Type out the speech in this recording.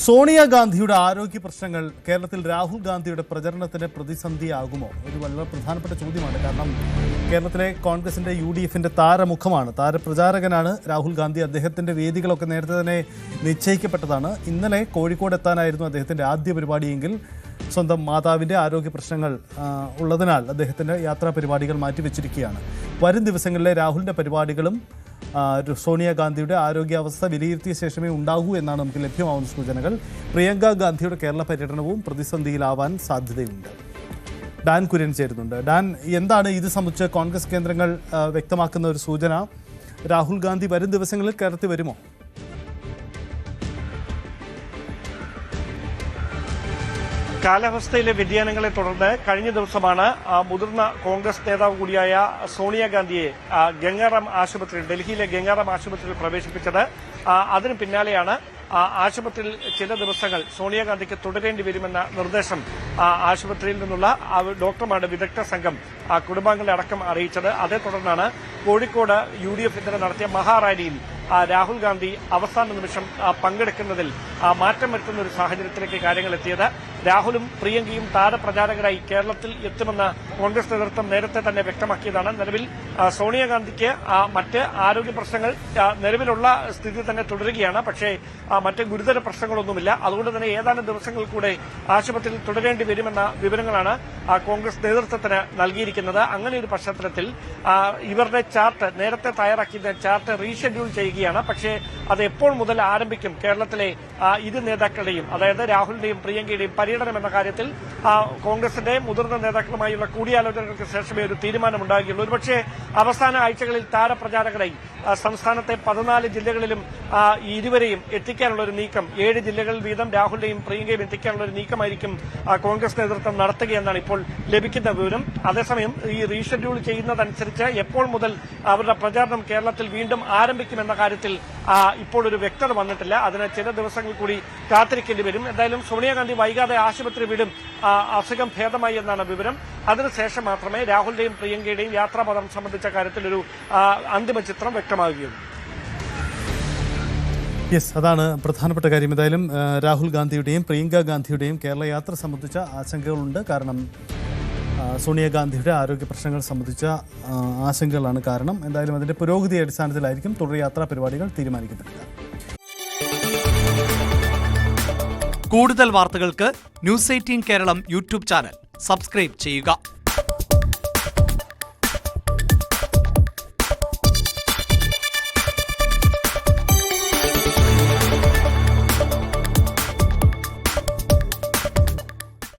സോണിയാഗാന്ധിയുടെ ആരോഗ്യ പ്രശ്നങ്ങൾ കേരളത്തിൽ രാഹുൽ ഗാന്ധിയുടെ പ്രചരണത്തിന് പ്രതിസന്ധിയാകുമോ? ഒരു വളരെ പ്രധാനപ്പെട്ട ചോദ്യമാണ്. കാരണം കേരളത്തിലെ കോൺഗ്രസിന്റെ UDFന്റെ താരമുഖമാണ്, താരപ്രചാരകനാണ് രാഹുൽ ഗാന്ധി. അദ്ദേഹത്തിന്റെ വേദികളൊക്കെ നേരത്തെ തന്നെ നിശ്ചയിക്കപ്പെട്ടതാണ്. ഇന്നലെ കോഴിക്കോട് എത്താനായിരുന്നു അദ്ദേഹത്തിന്റെ ആദ്യ പരിപാടിയെങ്കിൽ സ്വന്തം മാതാവിന്റെ ആരോഗ്യ പ്രശ്നങ്ങൾ ഉള്ളതിനാൽ അദ്ദേഹത്തിന്റെ യാത്രാ പരിപാടികൾ മാറ്റിവെച്ചിരിക്കുകയാണ്. വരും ദിവസങ്ങളിലെ രാഹുലിന്റെ പരിപാടികളും സോണിയാഗാന്ധിയുടെ ആരോഗ്യാവസ്ഥ വിലയിരുത്തിയ ശേഷമേ ഉണ്ടാകൂ എന്നാണ് നമുക്ക് ലഭ്യമാവുന്ന സൂചനകൾ. പ്രിയങ്ക ഗാന്ധിയുടെ കേരള പര്യടനവും പ്രതിസന്ധിയിലാവാൻ സാധ്യതയുണ്ട്. ഡാൻ കുര്യൻ ചേരുന്നുണ്ട്. ഡാൻ, എന്താണ് ഇത് സംബന്ധിച്ച് കോൺഗ്രസ് കേന്ദ്രങ്ങൾ വ്യക്തമാക്കുന്ന ഒരു സൂചന? രാഹുൽ ഗാന്ധി വരും ദിവസങ്ങളിൽ കേരളത്തിൽ വരുമോ? കാലാവസ്ഥയിലെ വ്യതിയാനങ്ങളെ തുടർന്ന് കഴിഞ്ഞ ദിവസമാണ് മുതിർന്ന കോൺഗ്രസ് നേതാവ് കൂടിയായ സോണിയാഗാന്ധിയെ ഗംഗാറാം ആശുപത്രിയിൽ, ഡൽഹിയിലെ ഗംഗാറാം ആശുപത്രിയിൽ പ്രവേശിപ്പിച്ചത്. അതിന് പിന്നാലെയാണ് ആശുപത്രിയിൽ ചില ദിവസങ്ങൾ സോണിയാഗാന്ധിക്ക് തുടരേണ്ടി വരുമെന്ന നിർദ്ദേശം ആശുപത്രിയിൽ നിന്നുള്ള ഡോക്ടർമാരുടെ വിദഗ്ധ സംഘം കുടുംബാംഗങ്ങളെ അടക്കം അറിയിച്ചത്. അതേ തുടർന്നാണ് കോഴിക്കോട് UDF ഇന്നലെ നടത്തിയ മഹാറാലിയിൽ രാഹുൽ ഗാന്ധി അവസാന നിമിഷം പങ്കെടുക്കുന്നതിൽ മാറ്റം വരുത്തുന്ന ഒരു സാഹചര്യത്തിലേക്ക് കാര്യങ്ങൾ എത്തിയത്. രാഹുലും പ്രിയങ്കയും താരപ്രചാരകരായി കേരളത്തിൽ എത്തുമെന്ന് കോൺഗ്രസ് നേതൃത്വം നേരത്തെ തന്നെ വ്യക്തമാക്കിയതാണ്. നിലവിൽ സോണിയാഗാന്ധിക്ക് മറ്റ് ആരോഗ്യ പ്രശ്നങ്ങൾ നിലവിലുള്ള സ്ഥിതി തന്നെ തുടരുകയാണ്. പക്ഷേ മറ്റ് ഗുരുതര പ്രശ്നങ്ങളൊന്നുമില്ല. അതുകൊണ്ട് തന്നെ ഏതാനും ദിവസങ്ങൾ കൂടെ ആശുപത്രിയിൽ തുടരേണ്ടി വരുമെന്ന വിവരങ്ങളാണ് കോൺഗ്രസ് നേതൃത്വത്തിന് നൽകിയിരിക്കുന്നത്. അങ്ങനെ ഒരു പശ്ചാത്തലത്തിൽ ഇവരുടെ ചാർട്ട്, നേരത്തെ തയ്യാറാക്കിയ ചാർട്ട് റീഷെഡ്യൂൾ ചെയ്യുകയാണ്. പക്ഷേ അത് എപ്പോൾ മുതൽ ആരംഭിക്കും, കേരളത്തിലെ ഇരു നേതാക്കളുടെയും, അതായത് രാഹുലിന്റെയും പ്രിയങ്കയുടെയും പര്യടനം എന്ന കാര്യത്തിൽ കോൺഗ്രസിന്റെ മുതിർന്ന നേതാക്കളുമായുള്ള കൂടിയാലോചനകൾക്ക് ശേഷമേ ഒരു തീരുമാനമുണ്ടാകുകയുള്ളൂ. ഒരുപക്ഷെ അവസാന ആഴ്ചകളിൽ താരപ്രചാരകരായി സംസ്ഥാനത്തെ 14 ജില്ലകളിലും ഇരുവരെയും എത്തിക്കാനുള്ള ഒരു നീക്കം, 7 ജില്ലകളിൽ വീതം രാഹുലിന്റെയും പ്രിയങ്കയും എത്തിക്കാനുള്ള ഒരു നീക്കമായിരിക്കും കോൺഗ്രസ് നേതൃത്വം നടത്തുകയെന്നാണ് ഇപ്പോൾ ലഭിക്കുന്ന വിവരം. അതേസമയം ഈ റീഷെഡ്യൂൾ ചെയ്യുന്നതനുസരിച്ച് എപ്പോൾ മുതൽ അവരുടെ പ്രചാരണം കേരളത്തിൽ വീണ്ടും ആരംഭിക്കുമെന്ന കാര്യത്തിൽ ഇപ്പോൾ ഒരു വ്യക്തത വന്നിട്ടില്ല. അതിന് ചില ദിവസങ്ങൾ കൂടി കാത്തിരിക്കേണ്ടി വരും. എന്തായാലും സോണിയാഗാന്ധി വൈകാതെ ആശുപത്രി വിടും, അസുഖം ഭേദമായി എന്നാണ് വിവരം. അതിനുശേഷം മാത്രമേ രാഹുലിന്റെയും പ്രിയങ്കയുടെയും യാത്രാപഥം സംബന്ധിച്ച കാര്യത്തിൽ ഒരു അന്തിമ ചിത്രം വ്യക്തമാകുകയുള്ളൂ. യെസ്, അതാണ് പ്രധാനപ്പെട്ട കാര്യം. എന്തായാലും രാഹുൽ ഗാന്ധിയുടെയും പ്രിയങ്ക ഗാന്ധിയുടെയും കേരള യാത്ര സംബന്ധിച്ച ആശങ്കകളുണ്ട്. കാരണം സോണിയാഗാന്ധിയുടെ ആരോഗ്യ പ്രശ്നങ്ങൾ സംബന്ധിച്ച ആശങ്കകളാണ് കാരണം. എന്തായാലും അതിന്റെ പുരോഗതി അടിസ്ഥാനത്തിലായിരിക്കും തുടർ യാത്രാ പരിപാടികൾ തീരുമാനിക്കപ്പെടുക. കൂടുതൽ വാർത്തകൾക്ക് News 18 Keralam YouTube channel subscribe ചെയ്യുക.